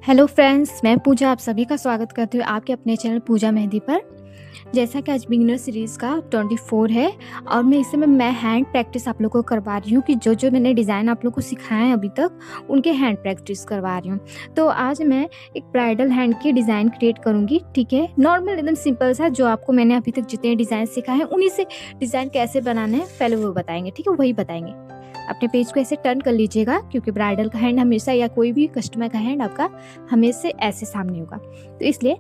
Hello friends, मैं पूजा आप सभी का स्वागत करती हूँ आपके अपने चैनल पूजा मेहंदी पर। जैसा कि आज बिगिनर सीरीज़ का 24 है और मैं इस समय मैं हैंड प्रैक्टिस आप लोगों को करवा रही हूँ कि जो मैंने डिज़ाइन आप लोगों को सिखाए हैं अभी तक उनके हैंड प्रैक्टिस करवा रही हूँ। तो आज मैं एक ब्राइडल हैंड की डिज़ाइन क्रिएट करूँगी, ठीक है। नॉर्मल एकदम सिंपल सा जो आपको मैंने अभी तक जितने डिज़ाइन सिखाए हैं उन्हीं से डिज़ाइन कैसे बनाना है पहले वो बताएंगे, ठीक है, वही बताएंगे। अपने पेज को ऐसे टर्न कर लीजिएगा क्योंकि ब्राइडल का हैंड हमेशा या कोई भी कस्टमर का हैंड आपका हमेशा ऐसे सामने होगा, तो इसलिए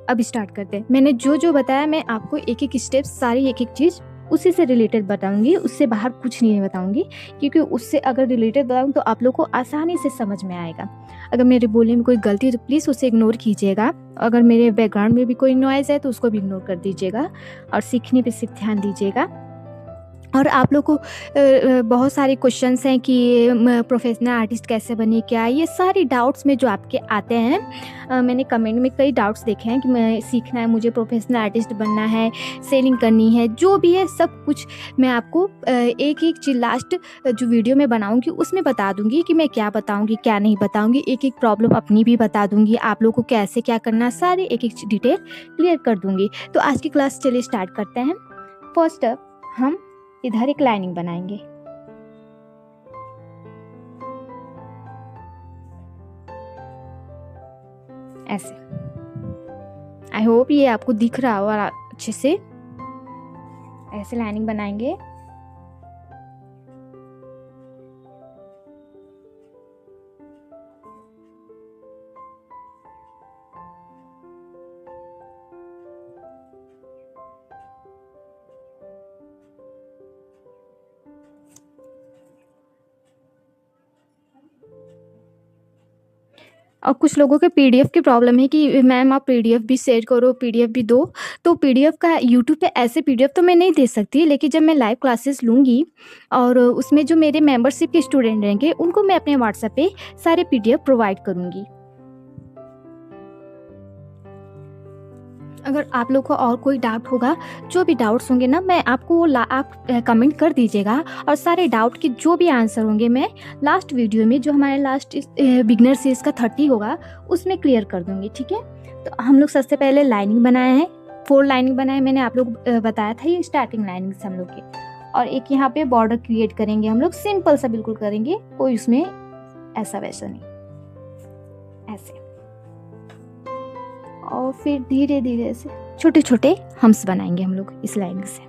अब स्टार्ट करते हैं। मैंने जो बताया मैं आपको एक एक स्टेप सारी एक एक चीज़ उसी से रिलेटेड बताऊंगी, उससे बाहर कुछ नहीं बताऊंगी क्योंकि उससे अगर रिलेटेड बताऊँ तो आप लोग को आसानी से समझ में आएगा। अगर मेरे बोलने में कोई गलती है तो प्लीज़ उसे इग्नोर कीजिएगा। अगर मेरे बैकग्राउंड में भी कोई नॉइज़ है तो उसको भी इग्नोर कर दीजिएगा और सीखने पर सिर्फ ध्यान दीजिएगा। और आप लोग को बहुत सारे क्वेश्चंस हैं कि प्रोफेशनल आर्टिस्ट कैसे बने, क्या ये सारी डाउट्स में जो आपके आते हैं। मैंने कमेंट में कई डाउट्स देखे हैं कि मैं सीखना है, मुझे प्रोफेशनल आर्टिस्ट बनना है, सेलिंग करनी है, जो भी है सब कुछ मैं आपको एक एक चीज़ लास्ट जो वीडियो में बनाऊंगी उसमें बता दूंगी कि मैं क्या बताऊंगी क्या नहीं बताऊंगी। एक एक प्रॉब्लम अपनी भी बता दूंगी, आप लोग को कैसे क्या करना सारी एक एक डिटेल क्लियर कर दूंगी। तो आज की क्लास चलिए स्टार्ट करते हैं। फर्स्ट हम इधर एक लाइनिंग बनाएंगे। ऐसे आई होप ये आपको दिख रहा हो और अच्छे से ऐसे लाइनिंग बनाएंगे। और कुछ लोगों के पीडीएफ की प्रॉब्लम है कि मैम आप पीडीएफ भी शेयर करो, पीडीएफ भी दो। तो पीडीएफ का यूट्यूब पे ऐसे पीडीएफ तो मैं नहीं दे सकती, लेकिन जब मैं लाइव क्लासेस लूँगी और उसमें जो मेरे मेंबरशिप के स्टूडेंट रहेंगे उनको मैं अपने व्हाट्सएप पे सारे पीडीएफ प्रोवाइड करूँगी। अगर आप लोग को और कोई डाउट होगा, जो भी डाउट्स होंगे ना, मैं आपको आप कमेंट कर दीजिएगा और सारे डाउट के जो भी आंसर होंगे मैं लास्ट वीडियो में जो हमारे लास्ट बिगनर सीरीज का 30 होगा उसमें क्लियर कर दूंगी, ठीक है। तो हम लोग सबसे पहले लाइनिंग बनाए हैं, 4 लाइनिंग बनाए, मैंने आप लोग बताया था ये स्टार्टिंग लाइनिंग से हम लोग के। और एक यहाँ पे बॉर्डर क्रिएट करेंगे हम लोग, सिंपल सा बिल्कुल करेंगे, कोई उसमें ऐसा वैसा नहीं, ऐसे। और फिर धीरे धीरे से छोटे छोटे हम्स बनाएंगे हम लोग इस लाइन से।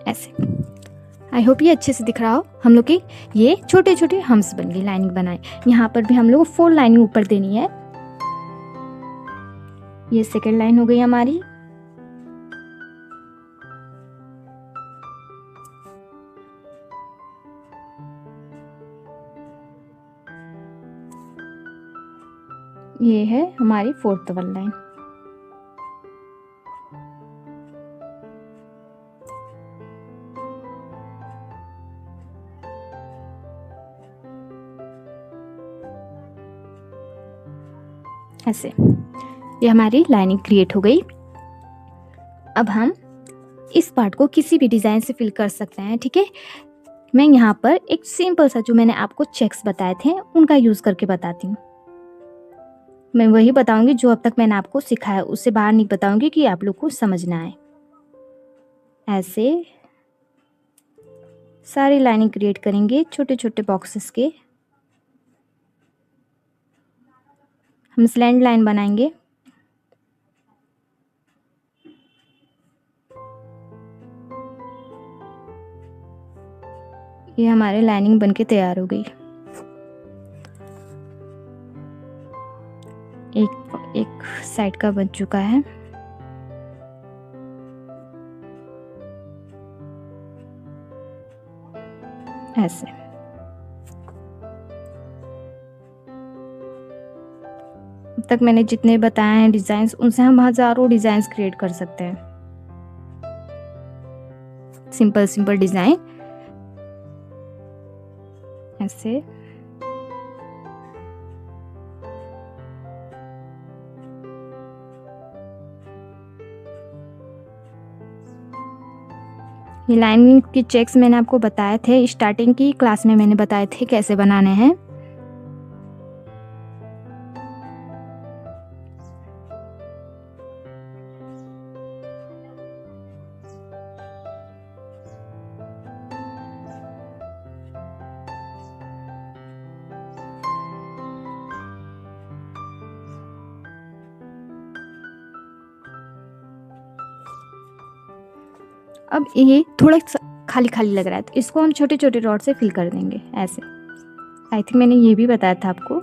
ऐसे आई होप ये अच्छे से दिख रहा हो। हम लोग की ये छोटे छोटे हम्स बन गए, लाइनिंग बनाए। यहाँ पर भी हम लोग 4 लाइनिंग ऊपर देनी है। ये सेकेंड लाइन हो गई हमारी। ये है हमारी 4th वाली लाइन। ऐसे ये हमारी लाइनिंग क्रिएट हो गई। अब हम इस पार्ट को किसी भी डिज़ाइन से फिल कर सकते हैं, ठीक है। मैं यहाँ पर एक सिंपल सा जो मैंने आपको चेक्स बताए थे उनका यूज़ करके बताती हूँ। मैं वही बताऊंगी जो अब तक मैंने आपको सिखाया, उससे बाहर नहीं बताऊंगी कि आप लोग को समझना है। ऐसे सारी लाइनिंग क्रिएट करेंगे छोटे छोटे बॉक्सेस के। हम स्लैंड लाइन बनाएंगे। ये हमारी लाइनिंग बनके तैयार हो गई। एक साइड का बन चुका है। ऐसे अब तक मैंने जितने बताए हैं डिजाइन्स, उनसे हम हजारों डिजाइन्स क्रिएट कर सकते हैं। सिंपल सिंपल डिजाइन ऐसे। ये लाइनिंग की चेक्स मैंने आपको बताए थे, स्टार्टिंग की क्लास में मैंने बताए थे कैसे बनाने हैं। अब ये थोड़ा खाली खाली लग रहा है, तो इसको हम छोटे छोटे रॉड से फिल कर देंगे ऐसे। आई थिंक मैंने ये भी बताया था आपको।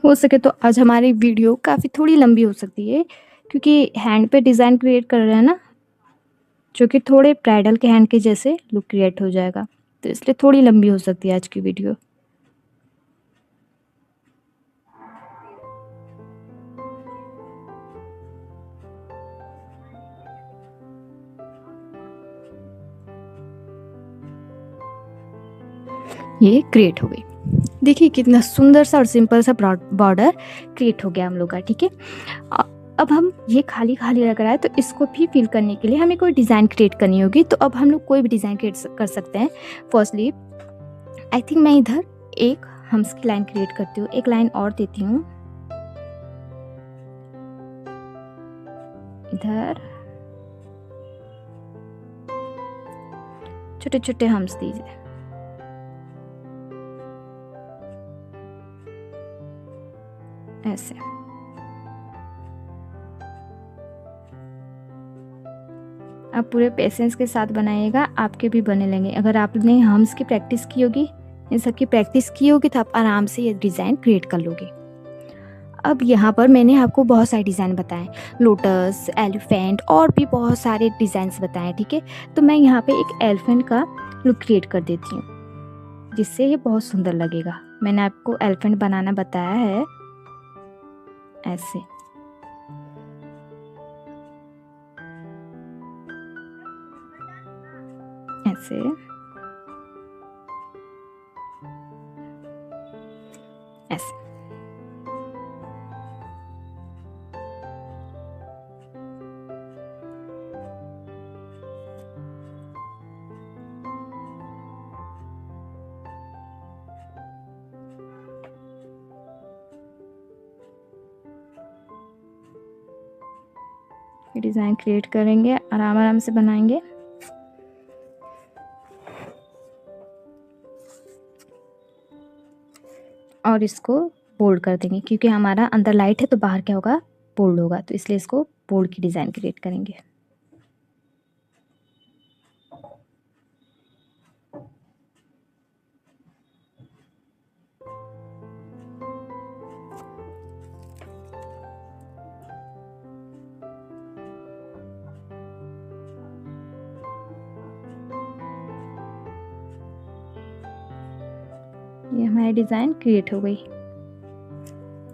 हो सके तो आज हमारी वीडियो काफ़ी थोड़ी लंबी हो सकती है, क्योंकि हैंड पे डिज़ाइन क्रिएट कर रहे हैं ना, जो कि थोड़े ब्राइडल के हैंड के जैसे लुक क्रिएट हो जाएगा, तो इसलिए थोड़ी लंबी हो सकती है आज की वीडियो। ये क्रिएट हो गई। देखिए कितना सुंदर सा और सिंपल सा बॉर्डर क्रिएट हो गया हम लोग का। ठीक है, अब हम ये खाली खाली लग रहा है, तो इसको भी फिल करने के लिए हमें कोई डिज़ाइन क्रिएट करनी होगी। तो अब हम लोग कोई भी डिज़ाइन क्रिएट कर सकते हैं। फर्स्टली आई थिंक मैं इधर एक हम्स की लाइन क्रिएट करती हूँ, एक लाइन और देती हूँ इधर, छोटे छोटे हम्स दीजिए ऐसे। आप पूरे पेशेंस के साथ बनाइएगा, आपके भी बने लेंगे। अगर आपने हम्स की प्रैक्टिस की होगी, इन सब की प्रैक्टिस की होगी, तो आप आराम से ये डिज़ाइन क्रिएट कर लोगे। अब यहाँ पर मैंने आपको बहुत सारे डिज़ाइन बताए, लोटस, एलिफेंट और भी बहुत सारे डिज़ाइंस बताए। ठीक है, तो मैं यहाँ पे एक एलिफेंट का लुक क्रिएट कर देती हूँ, जिससे ये बहुत सुंदर लगेगा। मैंने आपको एलिफेंट बनाना बताया है ऐसे। ऐसे ऐसे डिज़ाइन क्रिएट करेंगे, आराम आराम से बनाएंगे। और इसको बोल्ड कर देंगे, क्योंकि हमारा अंदर लाइट है तो बाहर क्या होगा, बोल्ड होगा, तो इसलिए इसको बोल्ड की डिज़ाइन क्रिएट करेंगे। ये हमारी डिज़ाइन क्रिएट हो गई।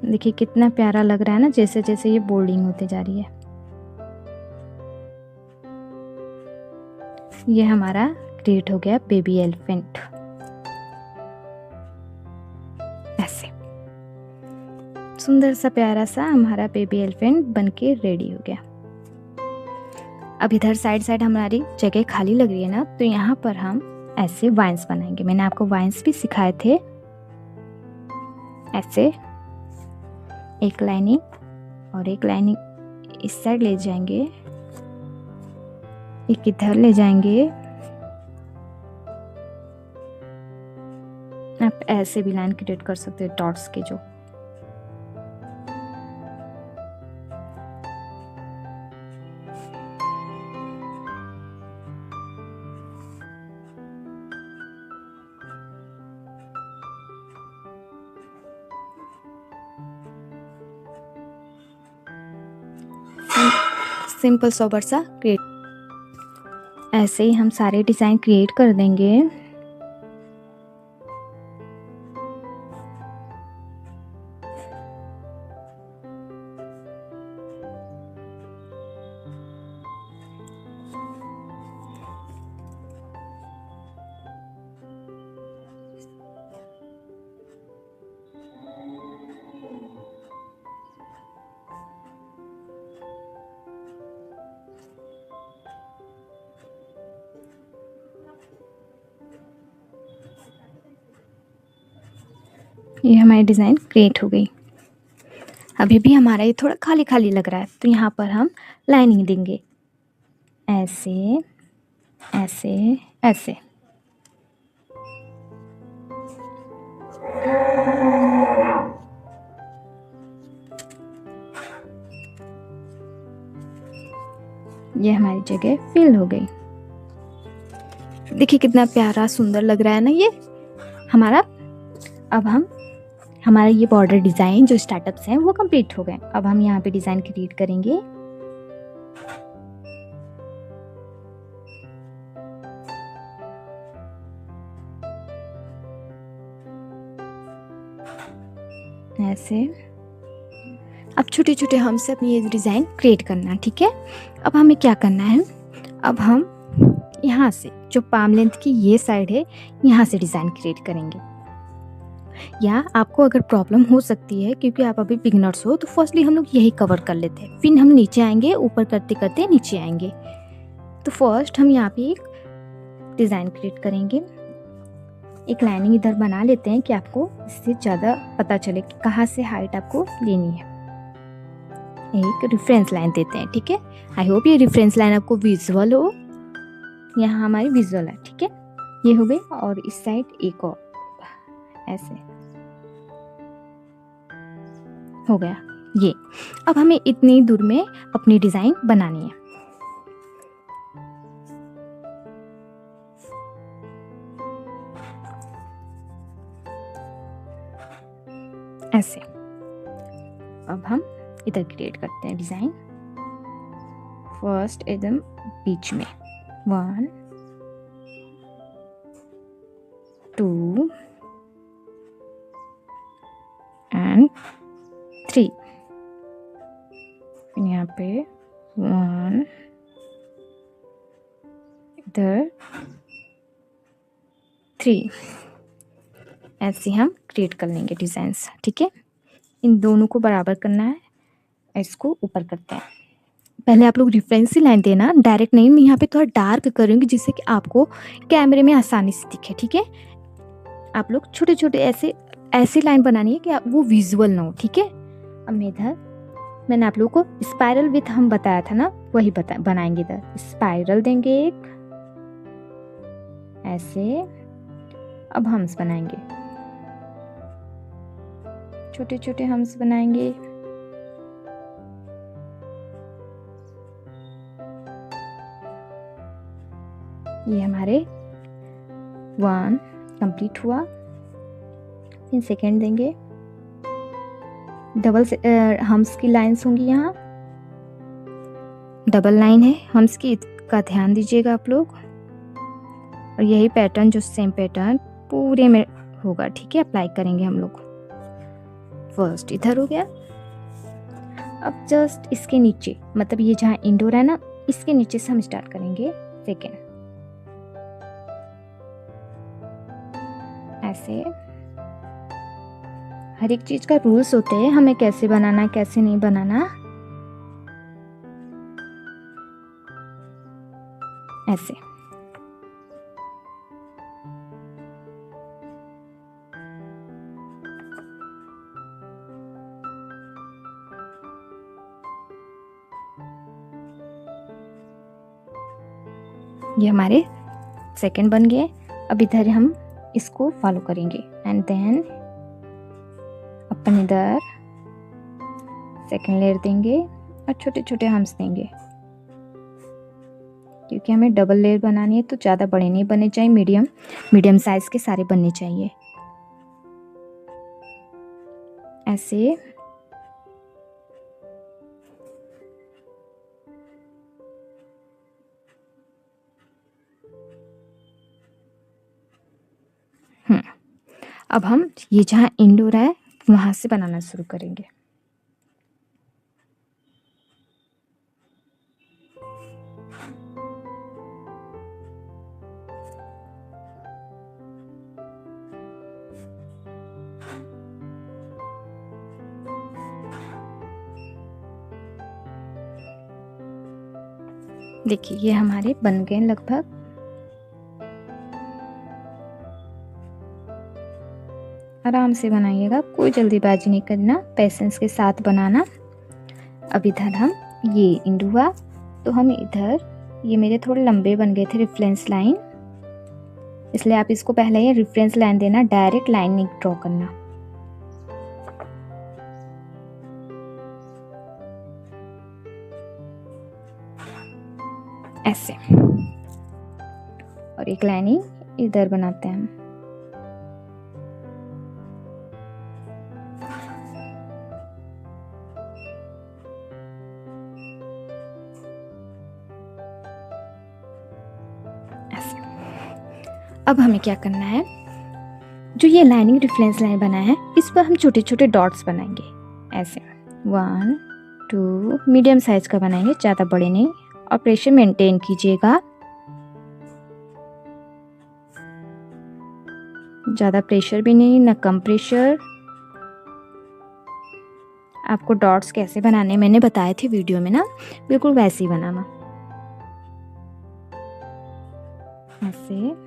देखिए कितना प्यारा लग रहा है ना, जैसे जैसे ये बोल्डिंग होते जा रही है। ये हमारा क्रिएट हो गया बेबी एलिफेंट ऐसे। सुंदर सा प्यारा सा हमारा बेबी एलिफेंट बनके रेडी हो गया। अब इधर साइड साइड हमारी जगह खाली लग रही है ना, तो यहाँ पर हम ऐसे वाइन्स बनाएंगे। मैंने आपको वाइन्स भी सिखाए थे ऐसे। एक लाइनिंग और एक लाइनिंग इस साइड ले जाएंगे, एक इधर ले जाएंगे। आप ऐसे भी लाइन क्रिएट कर सकते हो डॉट्स के जो। सिंपल सोबर सा क्रिएट। ऐसे ही हम सारे डिज़ाइन क्रिएट कर देंगे। ये हमारी डिज़ाइन क्रिएट हो गई। अभी भी हमारा ये थोड़ा खाली खाली लग रहा है, तो यहाँ पर हम लाइनिंग देंगे, ऐसे ऐसे ऐसे। ये हमारी जगह फिल हो गई। देखिए कितना प्यारा सुंदर लग रहा है ना ये हमारा। अब हम हमारा ये बॉर्डर डिज़ाइन जो स्टार्टअप्स हैं वो कंप्लीट हो गए। अब हम यहाँ पे डिज़ाइन क्रिएट करेंगे। ऐसे अब छोटे छोटे हमसे अपनी ये डिज़ाइन क्रिएट करना है, ठीक है। अब हमें क्या करना है, अब हम यहाँ से जो पाम लेंथ की ये साइड है यहाँ से डिज़ाइन क्रिएट करेंगे। या आपको अगर प्रॉब्लम हो सकती है क्योंकि आप अभी बिगनर्स हो, तो फर्स्टली हम लोग यही कवर कर लेते हैं, फिर हम नीचे आएंगे, ऊपर करते करते नीचे आएंगे। तो फर्स्ट हम यहाँ पे एक डिज़ाइन क्रिएट करेंगे। एक लाइनिंग इधर बना लेते हैं कि आपको इससे ज़्यादा पता चले कि कहाँ से हाइट आपको लेनी है। एक रेफरेंस लाइन देते हैं, ठीक है। आई होप ये रेफरेंस लाइन आपको विजुअल हो। यहाँ हमारी विजुअल है, ठीक है। ये हो गई। और इस साइड एक और ऐसे हो गया ये। अब हमें इतनी दूर में अपनी डिज़ाइन बनानी है। ऐसे अब हम इधर क्रिएट करते हैं डिज़ाइन। फर्स्ट एकदम बीच में 1 2 एंड 3। यहाँ पे 1 इधर 3। ऐसे हम क्रिएट कर लेंगे डिज़ाइंस, ठीक है। इन दोनों को बराबर करना है, इसको ऊपर करते हैं। पहले आप लोग रेफरेंस ही लाइन देना, डायरेक्ट नहीं। मैं यहाँ पे थोड़ा डार्क करूँगी जिससे कि आपको कैमरे में आसानी से दिखे, ठीक है। आप लोग छोटे छोटे ऐसे लाइन बनानी है कि आप वो विजुअल ना हो, ठीक है। अब मैं इधर मैंने आप लोगों को स्पाइरल विथ हम बताया था ना, वही बनाएंगे। इधर स्पाइरल देंगे एक ऐसे। अब हम्स बनाएंगे, छोटे छोटे हम्स बनाएंगे। ये हमारे 1 कंप्लीट हुआ। फिर सेकेंड देंगे, डबल हम्स की लाइंस होंगी। यहाँ डबल लाइन है हम्स की, का ध्यान दीजिएगा आप लोग। और यही पैटर्न, जो सेम पैटर्न पूरे में होगा, ठीक है। अप्लाई करेंगे हम लोग। फर्स्ट इधर हो गया। अब जस्ट इसके नीचे, मतलब ये जहाँ इंडोर है ना, इसके नीचे से हम स्टार्ट करेंगे सेकेंड। ऐसे हर एक चीज का रूल्स होते हैं, हमें कैसे बनाना कैसे नहीं बनाना। ऐसे ये हमारे सेकंड बन गए। अब इधर हम इसको फॉलो करेंगे एंड देन अपन इधर सेकंड लेयर देंगे और छोटे छोटे हम्स देंगे, क्योंकि हमें डबल लेयर बनानी है। तो ज़्यादा बड़े नहीं बनने चाहिए, मीडियम साइज के सारे बनने चाहिए। ऐसे अब हम ये जहाँ एंड हो रहा है वहाँ से बनाना शुरू करेंगे। देखिए ये हमारे बन गए लगभग। आराम से बनाइएगा, कोई जल्दीबाजी नहीं करना, पेशेंस के साथ बनाना। अब इधर हम ये एंड हुआ तो हम इधर ये मेरे थोड़े लंबे बन गए थे रेफरेंस लाइन, इसलिए आप इसको पहले ये रेफरेंस लाइन देना, डायरेक्ट लाइन नहीं ड्रॉ करना। ऐसे, और एक लाइनिंग इधर बनाते हैं हम। ऐसे। अब हमें क्या करना है, जो ये लाइनिंग रेफरेंस लाइन बना है इस पर हम छोटे छोटे डॉट्स बनाएंगे। ऐसे 1 2 मीडियम साइज का बनाएंगे, ज़्यादा बड़े नहीं, और प्रेशर मेंटेन कीजिएगा, ज़्यादा प्रेशर भी नहीं ना कम प्रेशर। आपको डॉट्स कैसे बनाने मैंने बताए थे वीडियो में ना, बिल्कुल वैसे ही बनाना। ऐसे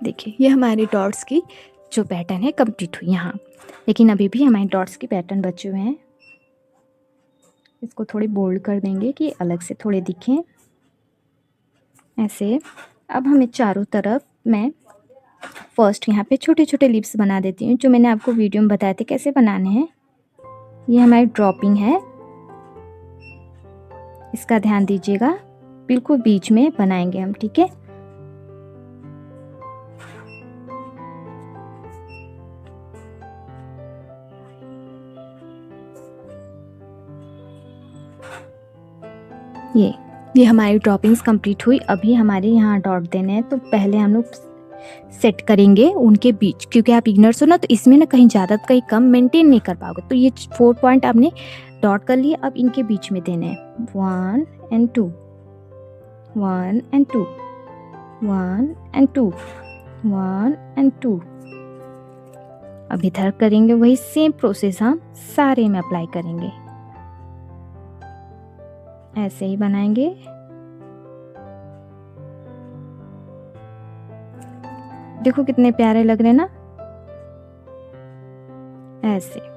देखिए ये हमारे डॉट्स की जो पैटर्न है कंप्लीट हुई यहाँ, लेकिन अभी भी हमारे डॉट्स की पैटर्न बचे हुए हैं। इसको थोड़ी बोल्ड कर देंगे कि अलग से थोड़े दिखें। ऐसे अब हमें चारों तरफ मैं फर्स्ट यहाँ पे छोटे छोटे लिप्स बना देती हूँ, जो मैंने आपको वीडियो में बताए थे कैसे बनाने हैं। ये हमारी ड्रॉपिंग है, इसका ध्यान दीजिएगा, बिल्कुल बीच में बनाएंगे हम, ठीक है। ये हमारी ड्रॉपिंग्स कंप्लीट हुई। अभी हमारे यहाँ डॉट देने हैं, तो पहले हम लोग सेट करेंगे उनके बीच, क्योंकि आप इग्नर्स हो ना, तो इसमें ना कहीं ज़्यादा कहीं कम मेंटेन नहीं कर पाओगे। तो ये 4 पॉइंट आपने डॉट कर लिए, अब इनके बीच में देने हैं 1 and 2 1 and 2 1 and 2 1 and 2। अब इधर करेंगे वही सेम प्रोसेस हम सारे में अप्लाई करेंगे, ऐसे ही बनाएंगे। देखो कितने प्यारे लग रहे हैं ना, ऐसे।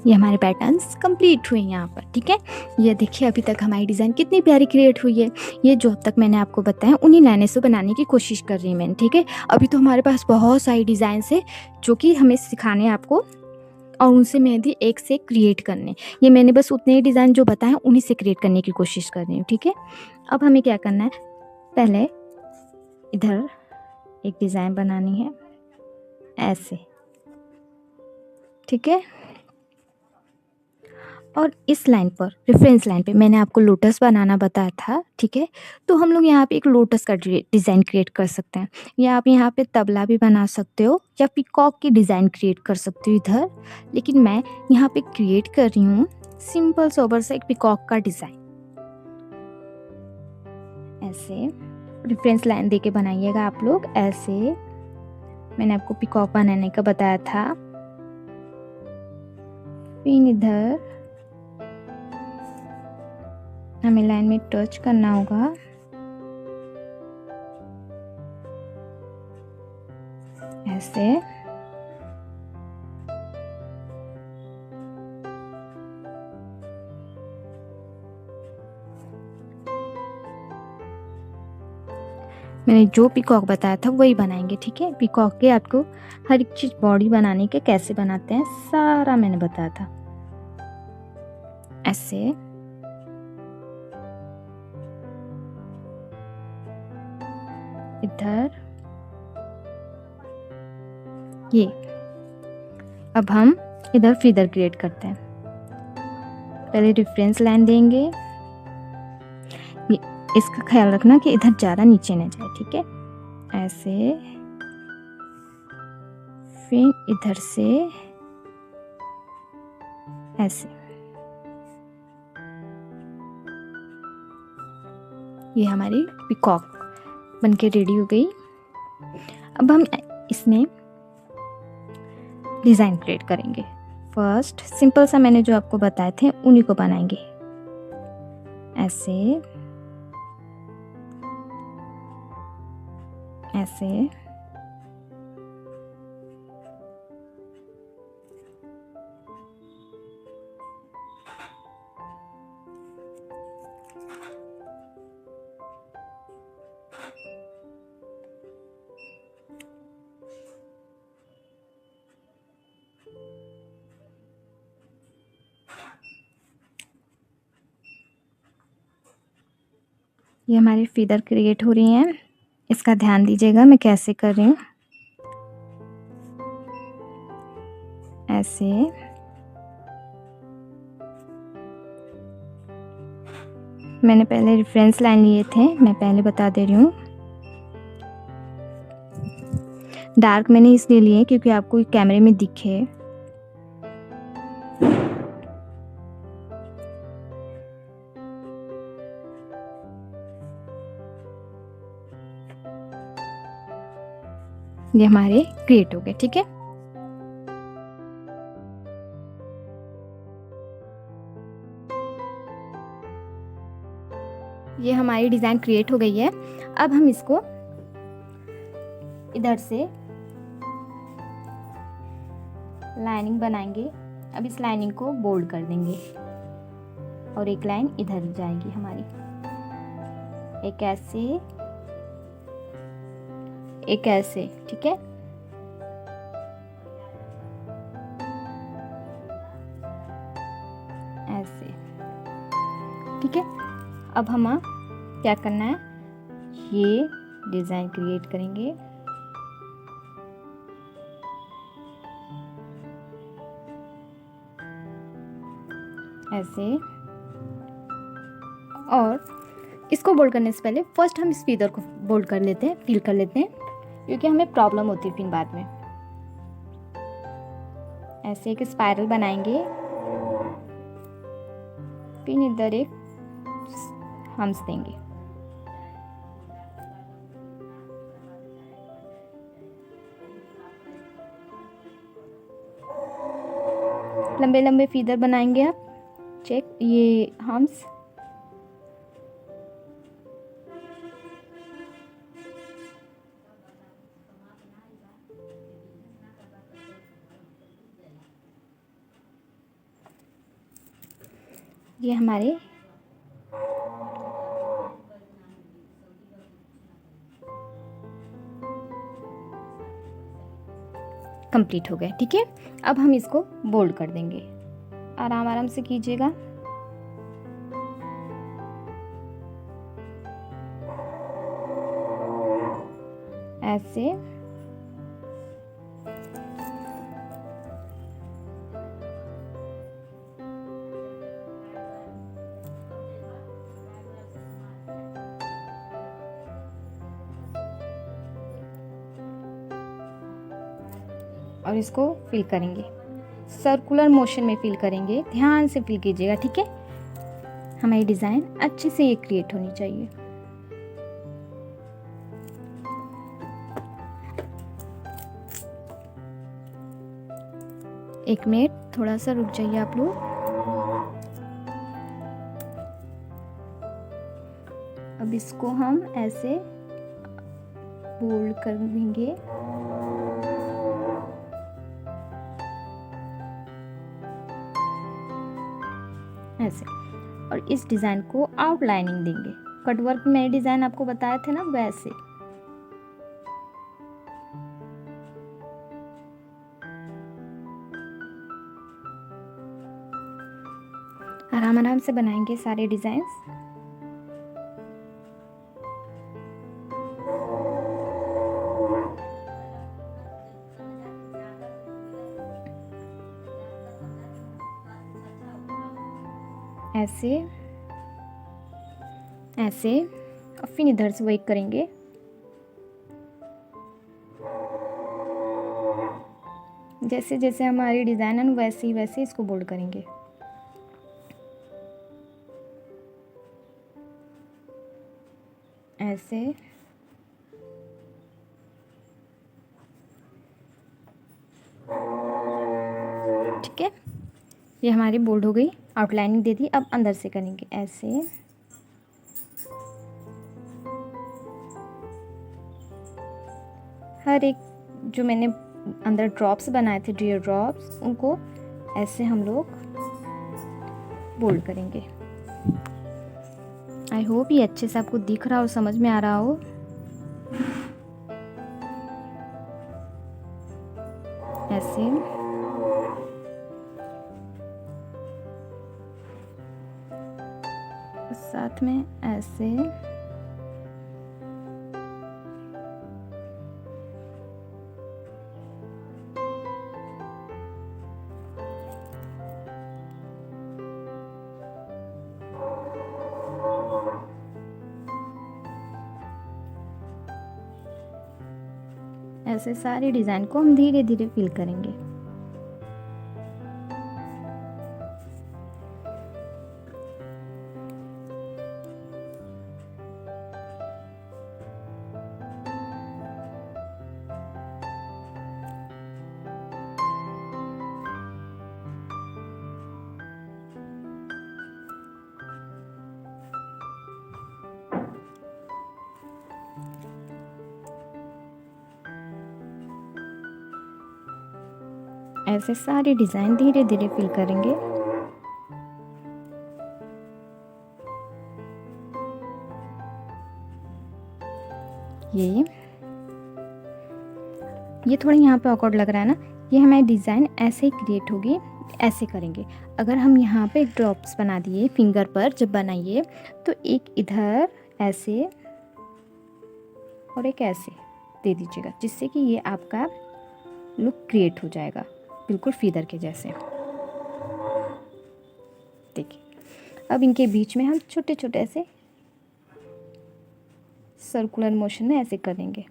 ये हमारे पैटर्न्स कंप्लीट हुए यहाँ पर, ठीक है। ये देखिए अभी तक हमारी डिज़ाइन कितनी प्यारी क्रिएट हुई है। ये जो अब तक मैंने आपको बताया उन्हीं लाइनों से बनाने की कोशिश कर रही हूँ मैंने, ठीक है। अभी तो हमारे पास बहुत सारी डिज़ाइंस है जो कि हमें सिखाने हैं आपको, और उनसे मेहंदी एक से क्रिएट करने। ये मैंने बस उतने ही डिज़ाइन जो बताए उन्हीं से क्रिएट करने की कोशिश कर रही हूँ, ठीक है। अब हमें क्या करना है, पहले इधर एक डिज़ाइन बनानी है ऐसे, ठीक है। और इस लाइन पर, रेफरेंस लाइन पे मैंने आपको लोटस बनाना बताया था, ठीक है। तो हम लोग यहाँ पे एक लोटस का डिज़ाइन क्रिएट कर सकते हैं, या आप यहाँ पे तबला भी बना सकते हो, या पीकॉक की डिज़ाइन क्रिएट कर सकते हो इधर। लेकिन मैं यहाँ पे क्रिएट कर रही हूँ सिंपल सोबर सा एक पीकॉक का डिज़ाइन। ऐसे रेफरेंस लाइन देके बनाइएगा आप लोग, ऐसे मैंने आपको पीकॉक बनाने का बताया था। फिर इधर हमें लाइन में टच करना होगा, ऐसे। मैंने जो पीकॉक बताया था वही बनाएंगे, ठीक है। पीकॉक के आपको हर एक चीज़ बॉडी बनाने के कैसे बनाते हैं सारा मैंने बताया था। ऐसे इधर ये। अब हम इधर फीदर क्रिएट करते हैं। पहले रेफरेंस लाइन देंगे, ये इसका ख्याल रखना कि इधर ज़्यादा नीचे न जाए, ठीक है। ऐसे, फिर इधर से ऐसे। ये हमारी पीकॉक बनके रेडी हो गई। अब हम इसमें डिज़ाइन क्रिएट करेंगे। फर्स्ट सिंपल सा मैंने जो आपको बताए थे उन्हीं को बनाएंगे। ऐसे ऐसे, ये हमारी फीदर क्रिएट हो रही हैं। इसका ध्यान दीजिएगा मैं कैसे कर रही हूँ। ऐसे मैंने पहले रेफरेंस लाइन लिए थे, मैं पहले बता दे रही हूँ। डार्क मैंने इसलिए लिए क्योंकि आपको कैमरे में दिखे। ये हमारे क्रिएट हो गए, ठीक है। ये हमारी डिज़ाइन क्रिएट हो गई है। अब हम इसको इधर से लाइनिंग बनाएंगे। अब इस लाइनिंग को बोल्ड कर देंगे और एक लाइन इधर जाएगी हमारी, एक ऐसे एक ऐसे, ठीक है। ऐसे, ठीक है। अब हम क्या करना है, ये डिज़ाइन क्रिएट करेंगे। ऐसे, और इसको बोल्ड करने से पहले फर्स्ट हम इस फीदर को बोल्ड कर लेते हैं, फील कर लेते हैं, क्योंकि हमें प्रॉब्लम होती है फिर बाद में। ऐसे एक स्पाइरल बनाएंगे, फिर इधर एक हम्स देंगे। लंबे लंबे फीदर बनाएंगे आप, चेक ये हम्स। ये हमारे कंप्लीट हो गए, ठीक है। अब हम इसको बोल्ड कर देंगे, आराम आराम से कीजिएगा। ऐसे, और इसको फिल करेंगे, सर्कुलर मोशन में फिल करेंगे, ध्यान से फिल कीजिएगा, ठीक है। हमारी डिज़ाइन अच्छे से ये क्रिएट होनी चाहिए। एक मिनट थोड़ा सा रुक जाइए आप लोग। अब इसको हम ऐसे बोल्ड कर देंगे। ऐसे। और इस डिज़ाइन को आउटलाइनिंग देंगे, कटवर्क में डिज़ाइन आपको बताए थे ना वैसे। आराम आराम से बनाएंगे सारे डिज़ाइंस। ऐसे ऐसे, और फिर इधर से वही करेंगे। जैसे जैसे हमारी डिज़ाइन है वैसे ही वैसे इसको बोल्ड करेंगे। ऐसे ठीक है, ये हमारी बोल्ड हो गई, आउटलाइनिंग दे दी। अब अंदर से करेंगे ऐसे। हर एक जो मैंने अंदर ड्रॉप्स बनाए थे, डियर ड्रॉप्स, उनको ऐसे हम लोग बोल्ड करेंगे। आई होप ये अच्छे से आपको दिख रहा हो, समझ में आ रहा हो। ऐसे साथ में ऐसे। ऐसे सारे डिज़ाइन को हम धीरे धीरे फिल करेंगे। ऐसे सारे डिज़ाइन धीरे धीरे फिल करेंगे। ये थोड़ा यहाँ पे ऑकवर्ड लग रहा है ना, ये हमारी डिज़ाइन ऐसे ही क्रिएट होगी। ऐसे करेंगे। अगर हम यहाँ पे ड्रॉप्स बना दिए फिंगर पर जब बनाइए, तो एक इधर ऐसे और एक ऐसे दे दीजिएगा, जिससे कि ये आपका लुक क्रिएट हो जाएगा बिल्कुल फीदर के जैसे। देखिए, अब इनके बीच में हम छोटे छोटे ऐसे सर्कुलर मोशन में ऐसे करेंगे।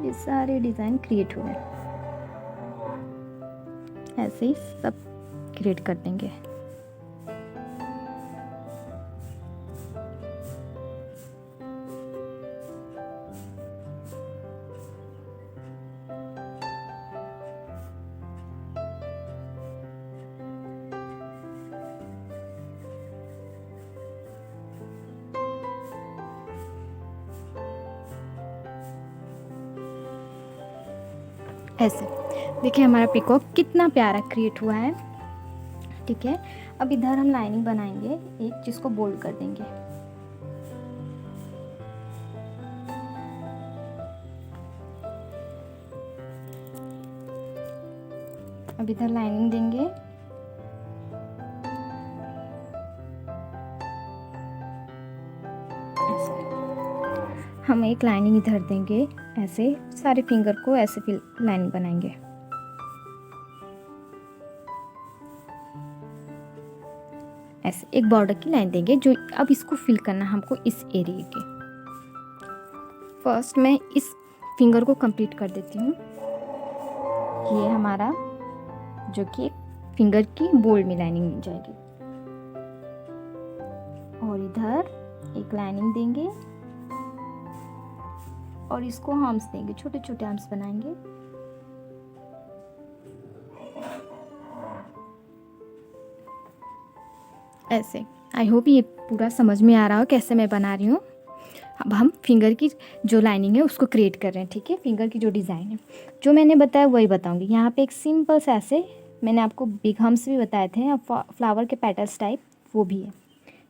ये सारे डिज़ाइन क्रिएट हुए, ऐसे ही सब क्रिएट कर देंगे। ऐसे देखिए हमारा पीकॉक कितना प्यारा क्रिएट हुआ है। ठीक है, अब इधर हम लाइनिंग बनाएंगे एक, जिसको बोल्ड कर देंगे। अब इधर लाइनिंग देंगे। हम एक लाइनिंग इधर देंगे, ऐसे सारे फिंगर को ऐसे फिल लाइनिंग बनाएंगे। ऐसे एक बॉर्डर की लाइन देंगे, जो अब इसको फिल करना हमको इस एरिया के। फर्स्ट मैं इस फिंगर को कंप्लीट कर देती हूँ। ये हमारा जो कि फिंगर की बोल्ड में लाइनिंग मिल जाएगी, और इधर एक लाइनिंग देंगे और इसको आर्म्स देंगे, छोटे छोटे आर्म्स बनाएंगे। ऐसे। आई होप ये पूरा समझ में आ रहा हो कैसे मैं बना रही हूँ। अब हम फिंगर की जो लाइनिंग है उसको क्रिएट कर रहे हैं, ठीक है। फिंगर की जो डिज़ाइन है जो मैंने बताया वही बताऊँगी। यहाँ पे एक सिंपल सा ऐसे मैंने आपको बिग हम्स भी बताए थे, अब फ्लावर के पेटल्स टाइप वो भी है,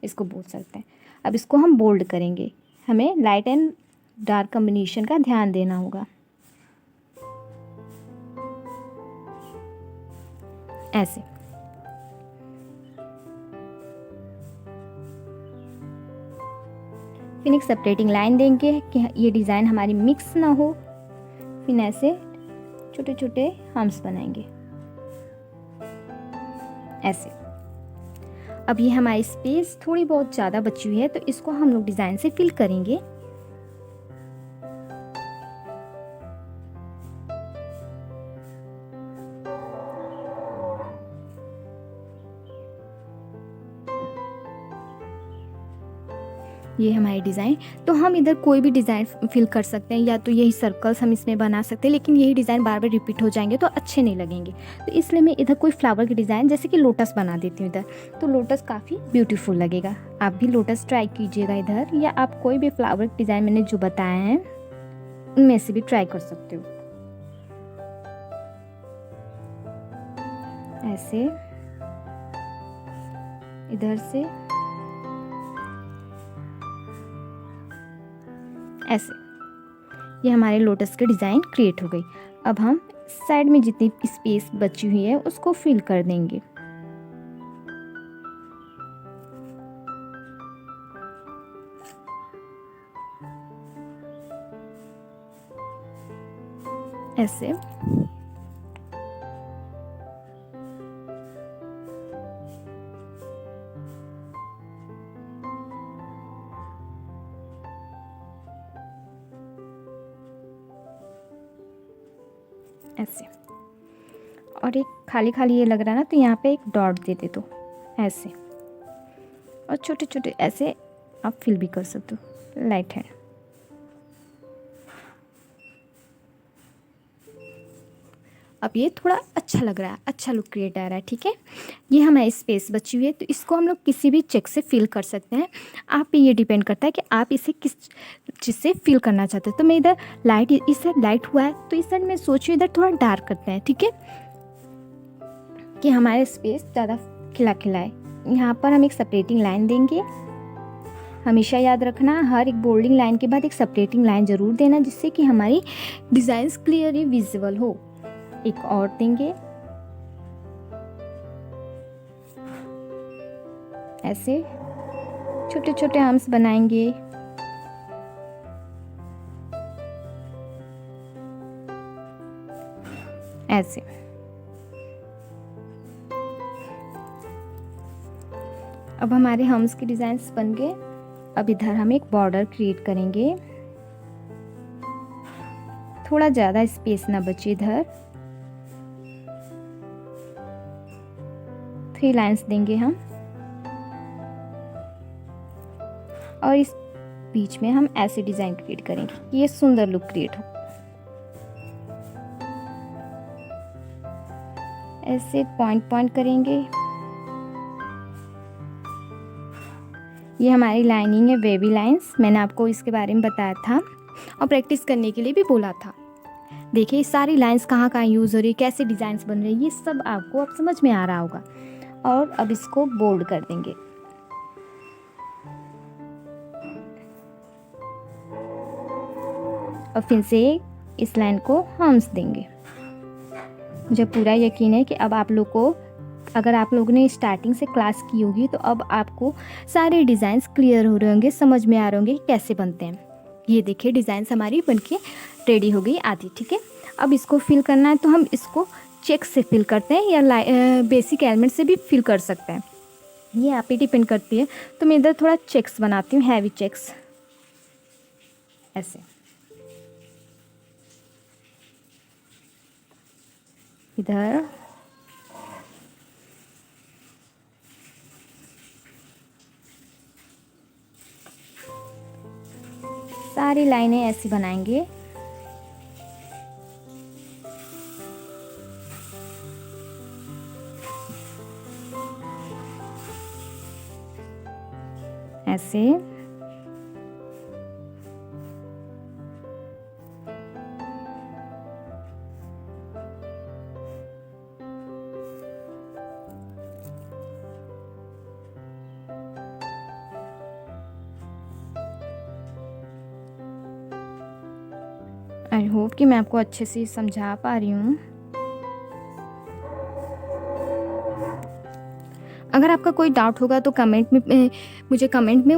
इसको बोल सकते हैं। अब इसको हम बोल्ड करेंगे, हमें लाइट एंड डार्क कॉम्बिनेशन का ध्यान देना होगा। ऐसे फिर एक सेपरेटिंग लाइन देंगे कि ये डिज़ाइन हमारी मिक्स ना हो। फिर ऐसे छोटे छोटे हम्स बनाएंगे ऐसे। अब ये हमारी स्पेस थोड़ी बहुत ज़्यादा बची हुई है तो इसको हम लोग डिज़ाइन से फिल करेंगे। ये हमारी डिज़ाइन, तो हम इधर कोई भी डिज़ाइन फिल कर सकते हैं, या तो यही सर्कल्स हम इसमें बना सकते हैं, लेकिन यही डिज़ाइन बार बार रिपीट हो जाएंगे तो अच्छे नहीं लगेंगे। तो इसलिए मैं इधर कोई फ्लावर की डिज़ाइन जैसे कि लोटस बना देती हूँ इधर, तो लोटस काफ़ी ब्यूटीफुल लगेगा। आप भी लोटस ट्राई कीजिएगा इधर, या आप कोई भी फ्लावर की डिज़ाइन मैंने जो बताए हैं उनमें से भी ट्राई कर सकते हो। ऐसे इधर से ऐसे, ये हमारे लोटस के डिज़ाइन क्रिएट हो गई। अब हम साइड में जितनी स्पेस बची हुई है उसको फिल कर देंगे। ऐसे ऐसे, और एक खाली खाली ये लग रहा है ना, तो यहाँ पे एक डॉट दे दे दो ऐसे, और छोटे छोटे ऐसे आप फिल भी कर सकते हो लाइट हैंड। अब ये थोड़ा अच्छा लग रहा है, अच्छा लुक क्रिएट आ रहा है, ठीक है। ये हमारी स्पेस बची हुई है तो इसको हम लोग किसी भी चेक से फिल कर सकते हैं। आप पे ये डिपेंड करता है कि आप इसे किस चीज़ से फिल करना चाहते हैं। तो मैं इधर लाइट, इस साइड लाइट हुआ है तो इस साइड मैं सोचूँ इधर थोड़ा डार्क करते हैं, ठीक है, कि हमारे स्पेस ज़्यादा खिला खिला है। यहाँ पर हम एक सेपरेटिंग लाइन देंगे। हमेशा याद रखना, हर एक बोल्डिंग लाइन के बाद एक सेपरेटिंग लाइन ज़रूर देना, जिससे कि हमारी डिज़ाइंस क्लियरली विजिबल हो। एक और देंगे ऐसे, छोटे छोटे आर्म्स बनाएंगे। ऐसे अब हमारे हम्स के डिज़ाइंस बन गए। अब इधर हम एक बॉर्डर क्रिएट करेंगे, थोड़ा ज़्यादा स्पेस ना बचे इधर। 3 लाइंस देंगे हम, और इस बीच में हम ऐसे डिज़ाइन क्रिएट करेंगे कि ये सुंदर लुक क्रिएट हो। ऐसे पॉइंट पॉइंट करेंगे। ये हमारी लाइनिंग है, वेवी लाइंस, मैंने आपको इसके बारे में बताया था और प्रैक्टिस करने के लिए भी बोला था। देखिए सारी लाइंस कहाँ कहाँ यूज़ हो रही है, कैसे डिज़ाइंस बन रहे हैं, ये सब आपको अब समझ में आ रहा होगा। और अब इसको बोल्ड कर देंगे। और फिर से इस लाइन को हम्स देंगे। मुझे पूरा यकीन है कि अब आप लोग को, अगर आप लोगों ने स्टार्टिंग से क्लास की होगी तो अब आपको सारे डिज़ाइंस क्लियर हो रहे होंगे, समझ में आ रहे होंगे कि कैसे बनते हैं। ये देखिए डिज़ाइंस हमारी बनके रेडी हो गई आधी, ठीक है। अब इसको फिल करना है तो हम इसको चेक से फिल करते हैं या बेसिक एलिमेंट से भी फिल कर सकते हैं, ये आप ही डिपेंड करती है। तो मैं इधर थोड़ा चेक्स बनाती हूँ, हैवी चेक्स ऐसे। इधर सारी लाइनें ऐसी बनाएंगे। ऐसे। आई होप कि मैं आपको अच्छे से समझा पा रही हूँ। अगर आपका कोई डाउट होगा तो कमेंट में मुझे कमेंट में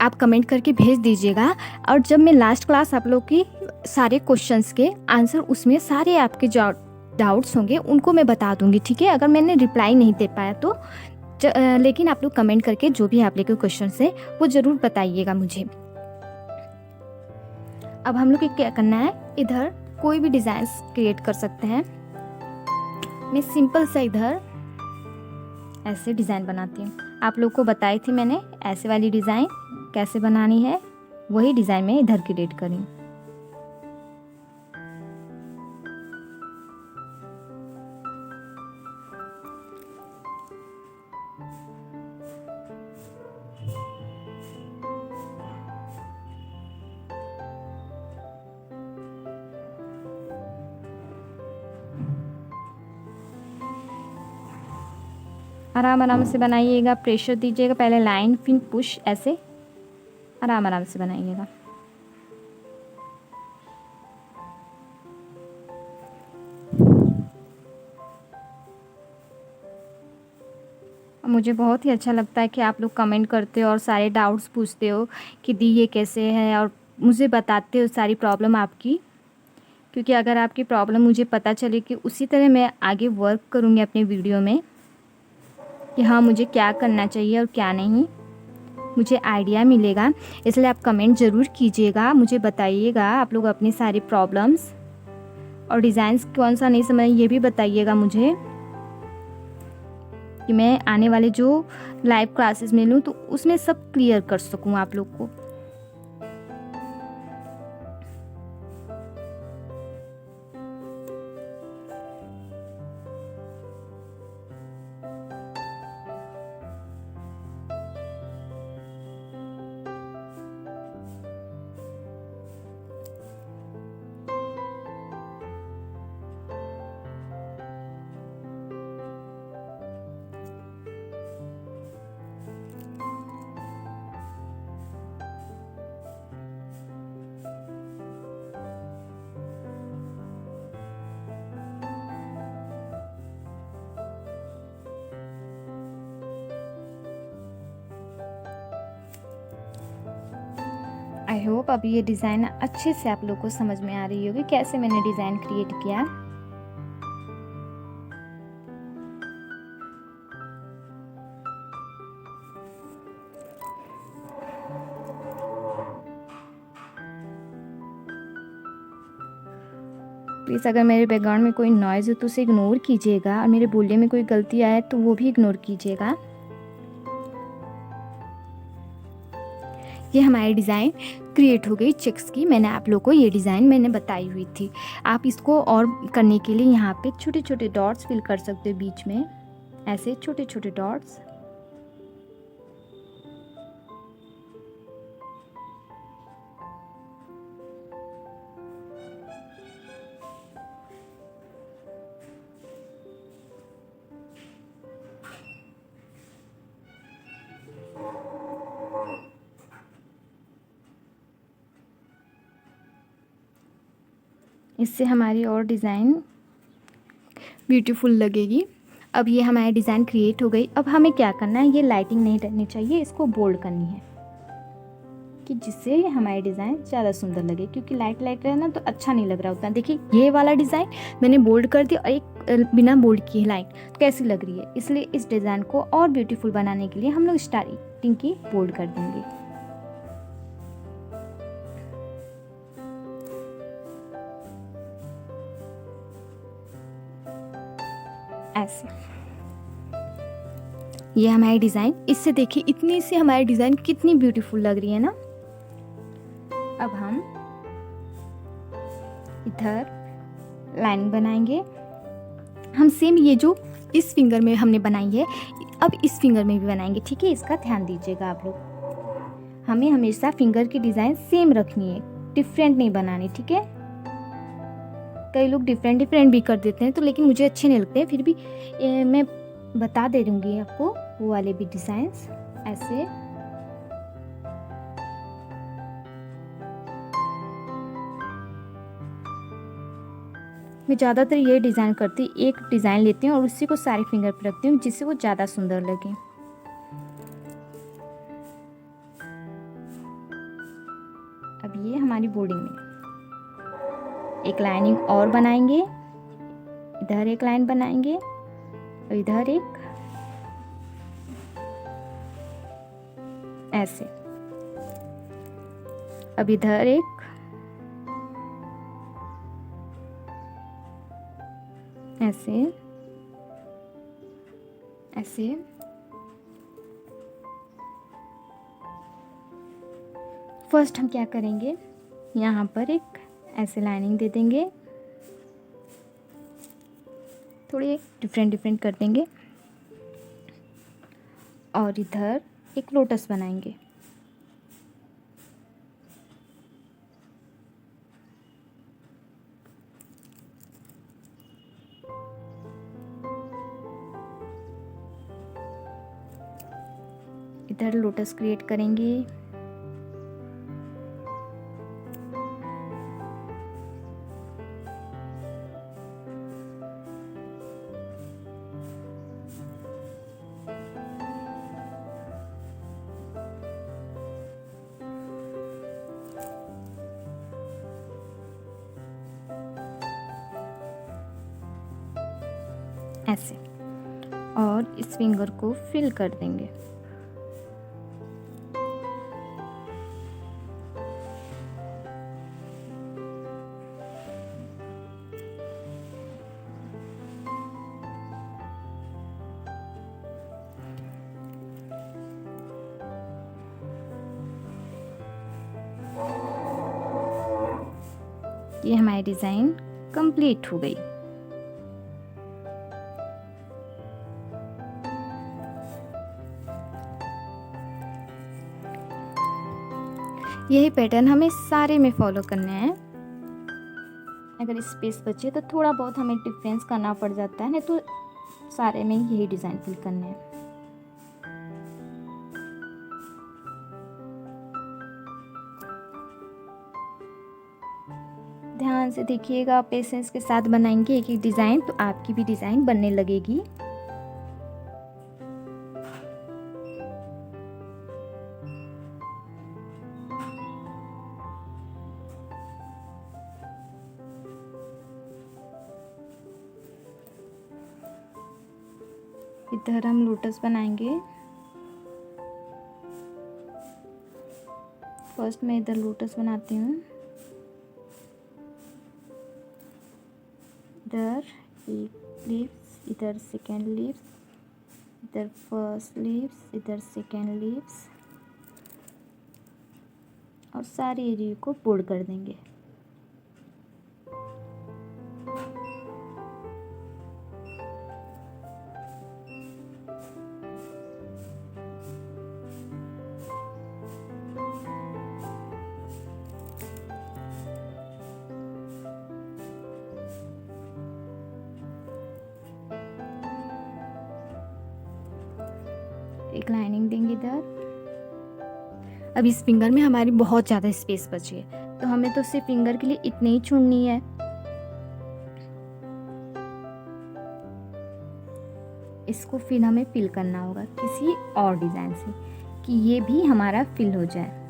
आप कमेंट करके भेज दीजिएगा, और जब मैं लास्ट क्लास आप लोग की सारे क्वेश्चंस के आंसर उसमें सारे आपके जो डाउट्स होंगे उनको मैं बता दूंगी, ठीक है। अगर मैंने रिप्लाई नहीं दे पाया तो लेकिन आप लोग कमेंट करके जो भी आप लोग के क्वेश्चन है वो ज़रूर बताइएगा मुझे। अब हम लोग को क्या करना है, इधर कोई भी डिज़ाइन क्रिएट कर सकते हैं। मैं सिंपल सा इधर ऐसे डिज़ाइन बनाती हूँ। आप लोग को बताई थी मैंने ऐसे वाली डिज़ाइन कैसे बनानी है, वही डिज़ाइन मैं इधर क्रिएट करी। आराम आराम से बनाइएगा, प्रेशर दीजिएगा, पहले लाइन फिर पुश, ऐसे आराम आराम से बनाइएगा। मुझे बहुत ही अच्छा लगता है कि आप लोग कमेंट करते हो और सारे डाउट्स पूछते हो कि दी ये कैसे है, और मुझे बताते हो सारी प्रॉब्लम आपकी, क्योंकि अगर आपकी प्रॉब्लम मुझे पता चले कि उसी तरह मैं आगे वर्क करूँगी अपने वीडियो में कि हाँ मुझे क्या करना चाहिए और क्या नहीं, मुझे आइडिया मिलेगा। इसलिए आप कमेंट ज़रूर कीजिएगा, मुझे बताइएगा आप लोग अपनी सारी प्रॉब्लम्स, और डिज़ाइंस कौन सा नहीं समझ ये भी बताइएगा मुझे, कि मैं आने वाले जो लाइव क्लासेस में लूँ तो उसमें सब क्लियर कर सकूँ आप लोग को। आई होप अब ये डिज़ाइन अच्छे से आप लोग को समझ में आ रही होगी कैसे मैंने डिज़ाइन क्रिएट किया। प्लीज़ अगर मेरे बैकग्राउंड में कोई नॉइज़ है तो उसे इग्नोर कीजिएगा, और मेरे बोलने में कोई गलती आए तो वो भी इग्नोर कीजिएगा। ये हमारी डिज़ाइन क्रिएट हो गई चेक्स की। मैंने आप लोग को ये डिज़ाइन मैंने बताई हुई थी। आप इसको और करने के लिए यहाँ पे छोटे छोटे डॉट्स फिल कर सकते हो बीच में, ऐसे छोटे छोटे डॉट्स। इससे हमारी और डिज़ाइन ब्यूटीफुल लगेगी। अब ये हमारी डिज़ाइन क्रिएट हो गई। अब हमें क्या करना है, ये लाइटिंग नहीं रहनी चाहिए, इसको बोल्ड करनी है कि जिससे हमारी डिज़ाइन ज़्यादा सुंदर लगे, क्योंकि लाइट लाइट रहना तो अच्छा नहीं लग रहा होता। देखिए ये वाला डिज़ाइन मैंने बोल्ड कर दिया और एक बिना बोल्ड की लाइन तो कैसी लग रही है। इसलिए इस डिज़ाइन को और ब्यूटीफुल बनाने के लिए हम लोग स्टार्टिंग की बोल्ड कर देंगे। ऐसे ये हमारी डिज़ाइन, इससे देखिए इतनी सी हमारी डिज़ाइन कितनी ब्यूटीफुल लग रही है ना। अब हम इधर लाइन बनाएंगे। हम सेम ये जो इस फिंगर में हमने बनाई है अब इस फिंगर में भी बनाएंगे, ठीक है। इसका ध्यान दीजिएगा आप लोग। हमें हमेशा फिंगर की डिज़ाइन सेम रखनी है, डिफरेंट नहीं बनानी, ठीक है। कई लोग डिफरेंट डिफरेंट भी कर देते हैं तो, लेकिन मुझे अच्छे नहीं लगते हैं। फिर भी मैं बता दे दूँगी आपको वो वाले भी डिज़ाइंस ऐसे। मैं ज़्यादातर ये डिज़ाइन करती, एक डिज़ाइन लेती हूँ और उसी को सारे फिंगर पर रखती हूँ, जिससे वो ज़्यादा सुंदर लगे। अब ये हमारी बॉर्डिंग में एक लाइनिंग और बनाएंगे, इधर एक लाइन बनाएंगे और इधर एक, ऐसे। अब इधर एक, ऐसे ऐसे। फर्स्ट हम क्या करेंगे, यहाँ पर एक ऐसे लाइनिंग दे देंगे, थोड़ी डिफरेंट डिफरेंट कर देंगे और इधर एक लोटस बनाएंगे। इधर लोटस क्रिएट करेंगे, ऐसे, और इस फिंगर को फिल कर देंगे। ये हमारी डिज़ाइन कंप्लीट हो गई। यही पैटर्न हमें सारे में फॉलो करना है। अगर स्पेस बचे तो थोड़ा बहुत हमें डिफरेंस करना पड़ जाता है, नहीं तो सारे में यही डिज़ाइन फिल करना है। ध्यान से देखिएगा, पेशेंस के साथ बनाएंगे एक एक डिज़ाइन, तो आपकी भी डिज़ाइन बनने लगेगी। इधर हम लोटस बनाएंगे। फर्स्ट मैं इधर लोटस बनाती हूँ, इधर एक लीव्स, इधर सेकेंड लीव्स, इधर फर्स्ट लीव्स, इधर सेकेंड लीव्स, और सारे एरिया को बोल्ड कर देंगे। एक लाइनिंग देंगे इधर। अब इस फिंगर में हमारी बहुत ज़्यादा स्पेस बची है, तो हमें तो सिर्फ फिंगर के लिए इतनी ही छोड़नी है। इसको फिर हमें फिल करना होगा किसी और डिज़ाइन से, कि ये भी हमारा फिल हो जाए।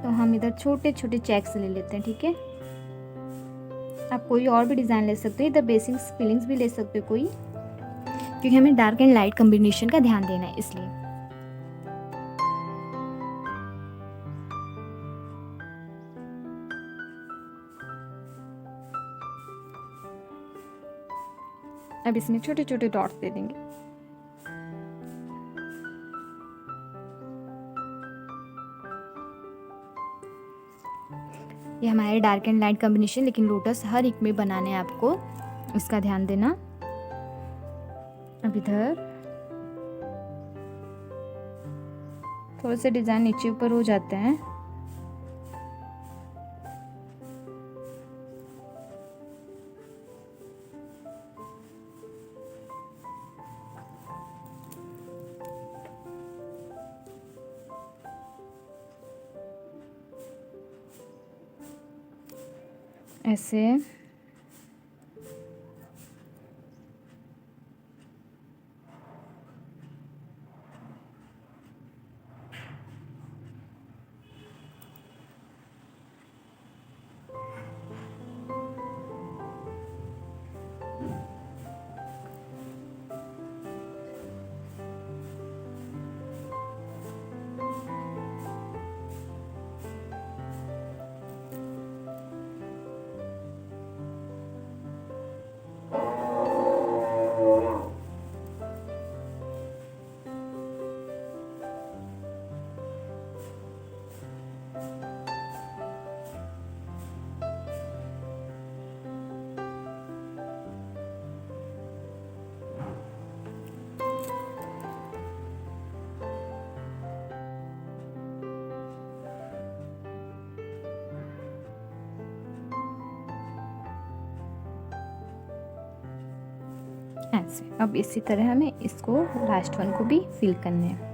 तो हम इधर छोटे छोटे चेक्स ले लेते हैं, ठीक है। आप कोई और भी डिज़ाइन ले सकते हो, इधर बेसिक फिलिंग्स भी ले सकते हो कोई, क्योंकि हमें डार्क एंड लाइट कॉम्बिनेशन का ध्यान देना है इसलिए। अब इसमें छोटे छोटे डॉट्स दे देंगे। ये हमारे डार्क एंड लाइट कॉम्बिनेशन, लेकिन लोटस हर एक में बनाने हैं आपको, इसका ध्यान देना। अब इधर थोड़े से डिज़ाइन नीचे ऊपर हो जाते हैं। ऐसे ऐसे। अब इसी तरह हमें इसको लास्ट वन को भी फिल करने हैं।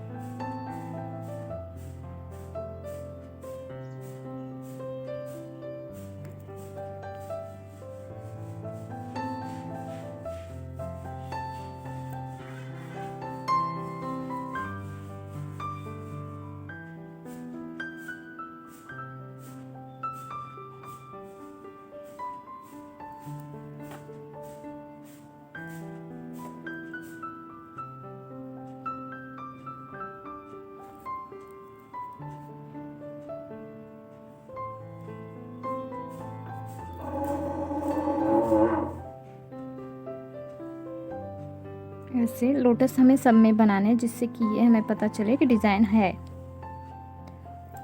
ऐसे लोटस हमें सब में बनाने हैं, जिससे कि ये हमें पता चले कि डिज़ाइन है,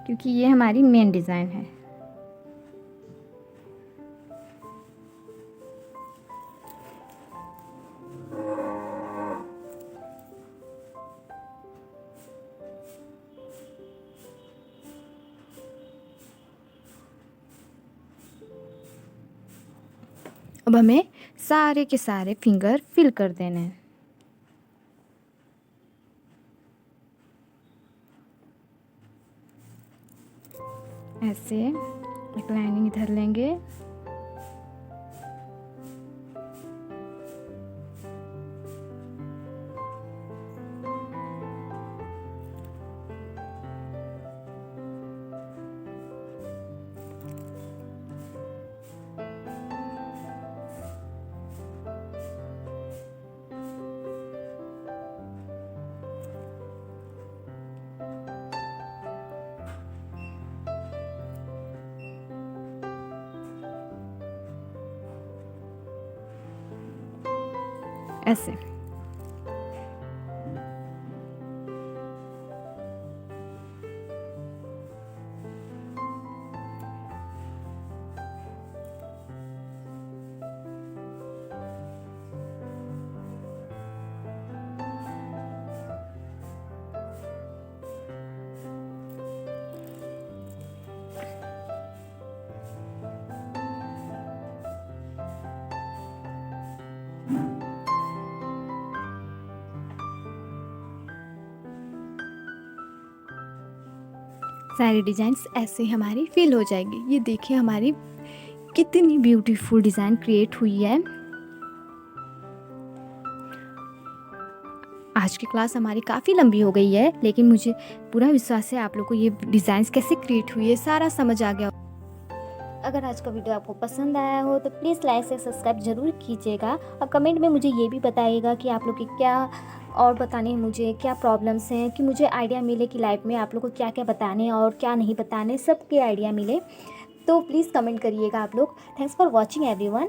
क्योंकि ये हमारी मेन डिज़ाइन है। अब हमें सारे के सारे फिंगर फिल कर देने हैं। ऐसे एक लाइनिंग इधर लेंगे, ऐसे। सारी डिज़ाइंस ऐसे हमारी फिल हो जाएगी। ये देखिए हमारी कितनी ब्यूटीफुल डिज़ाइन क्रिएट हुई है। आज की क्लास हमारी काफ़ी लंबी हो गई है, लेकिन मुझे पूरा विश्वास है आप लोग को ये डिज़ाइंस कैसे क्रिएट हुई है सारा समझ आ गया। अगर आज का वीडियो आपको पसंद आया हो तो प्लीज़ लाइक से सब्सक्राइब ज़रूर कीजिएगा। और कमेंट में मुझे ये भी बताइएगा कि आप लोग की क्या और बताने हैं, मुझे क्या प्रॉब्लम्स हैं, कि मुझे आइडिया मिले कि लाइफ में आप लोग को क्या क्या बताने और क्या नहीं बताने, सब के आइडिया मिले। तो प्लीज़ कमेंट करिएगा आप लोग। Thanks for watching everyone.